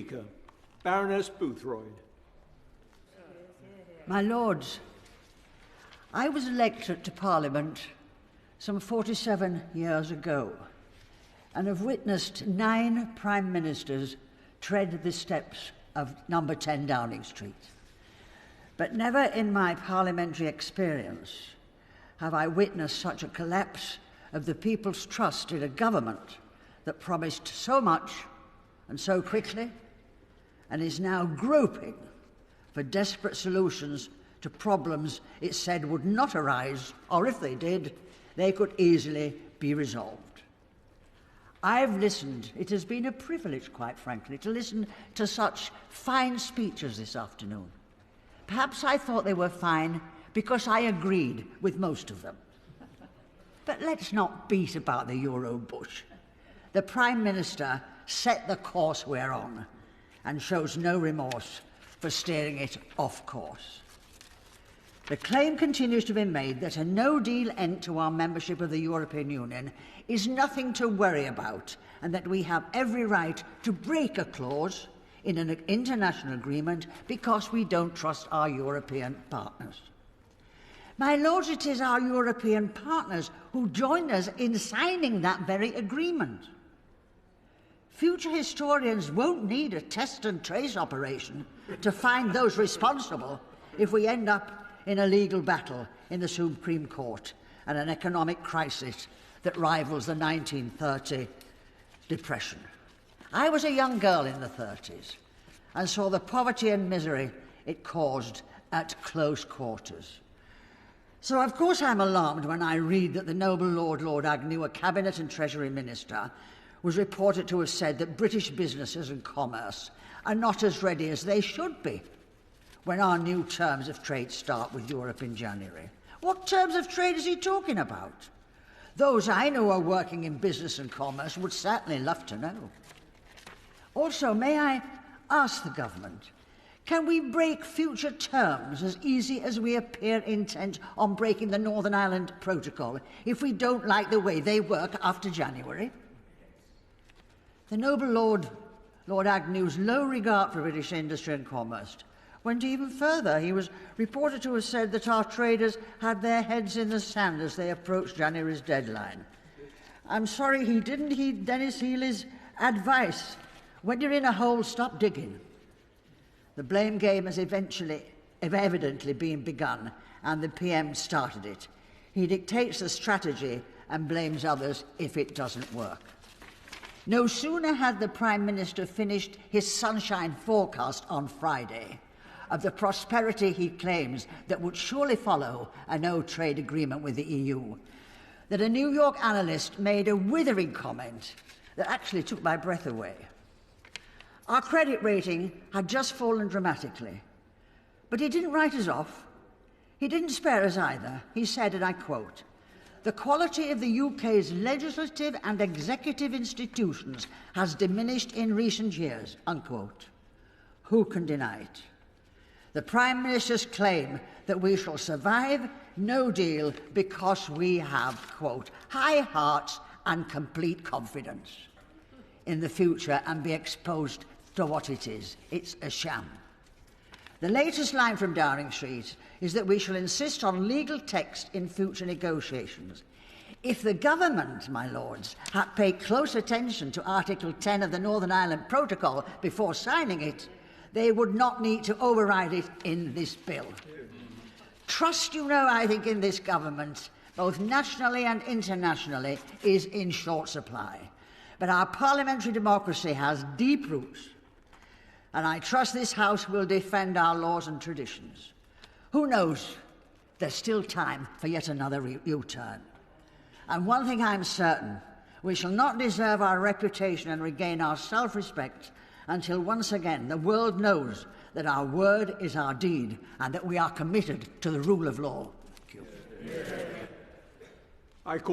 Speaker, Baroness Boothroyd. My Lords, I was elected to Parliament some 47 years ago and have witnessed 9 Prime Ministers tread the steps of number 10 Downing Street. But never in my parliamentary experience have I witnessed such a collapse of the people's trust in a government that promised so much and so quickly and is now groping for desperate solutions to problems it said would not arise, or if they did, they could easily be resolved. I've listened. It has been a privilege, quite frankly, to listen to such fine speeches this afternoon. Perhaps I thought they were fine because I agreed with most of them. But let's not beat about the Euro bush. The Prime Minister set the course we're on and shows no remorse for steering it off course. The claim continues to be made that a no-deal end to our membership of the European Union is nothing to worry about and that we have every right to break a clause in an international agreement because we don't trust our European partners. My Lords, it is our European partners who joined us in signing that very agreement. Future historians won't need a test and trace operation to find those responsible if we end up in a legal battle in the Supreme Court and an economic crisis that rivals the 1930 Depression. I was a young girl in the 30s and saw the poverty and misery it caused at close quarters. So, of course, I'm alarmed when I read that the noble Lord Agnew, a Cabinet and Treasury Minister, was reported to have said that British businesses and commerce are not as ready as they should be when our new terms of trade start with Europe in January. What terms of trade is he talking about? Those I know are working in business and commerce would certainly love to know. Also, may I ask the government, can we break future terms as easy as we appear intent on breaking the Northern Ireland Protocol if we don't like the way they work after January? The noble Lord Agnew's low regard for British industry and commerce went even further. He was reported to have said that our traders had their heads in the sand as they approached January's deadline. I'm sorry he didn't heed Dennis Healy's advice. When you're in a hole, stop digging. The blame game has evidently been begun, and the PM started it. He dictates the strategy and blames others if it doesn't work. No sooner had the Prime Minister finished his sunshine forecast on Friday of the prosperity he claims that would surely follow a no-trade agreement with the EU, that a New York analyst made a withering comment that actually took my breath away. Our credit rating had just fallen dramatically, but he didn't write us off. He didn't spare us either. He said, and I quote, "The quality of the UK's legislative and executive institutions has diminished in recent years," unquote. Who can deny it? The Prime Minister's claim that we shall survive no deal because we have, quote, "high hearts and complete confidence" in the future and be exposed to what it is. It's a sham. The latest line from Downing Street is that we shall insist on legal text in future negotiations. If the government, my lords, had paid close attention to Article 10 of the Northern Ireland Protocol before signing it, they would not need to override it in this bill. Trust, I think, in this government, both nationally and internationally, is in short supply. But our parliamentary democracy has deep roots, and I trust this House will defend our laws and traditions. Who knows? There's still time for yet another U-turn. And one thing I'm certain, we shall not deserve our reputation and regain our self-respect until once again the world knows that our word is our deed and that we are committed to the rule of law. Thank you. I call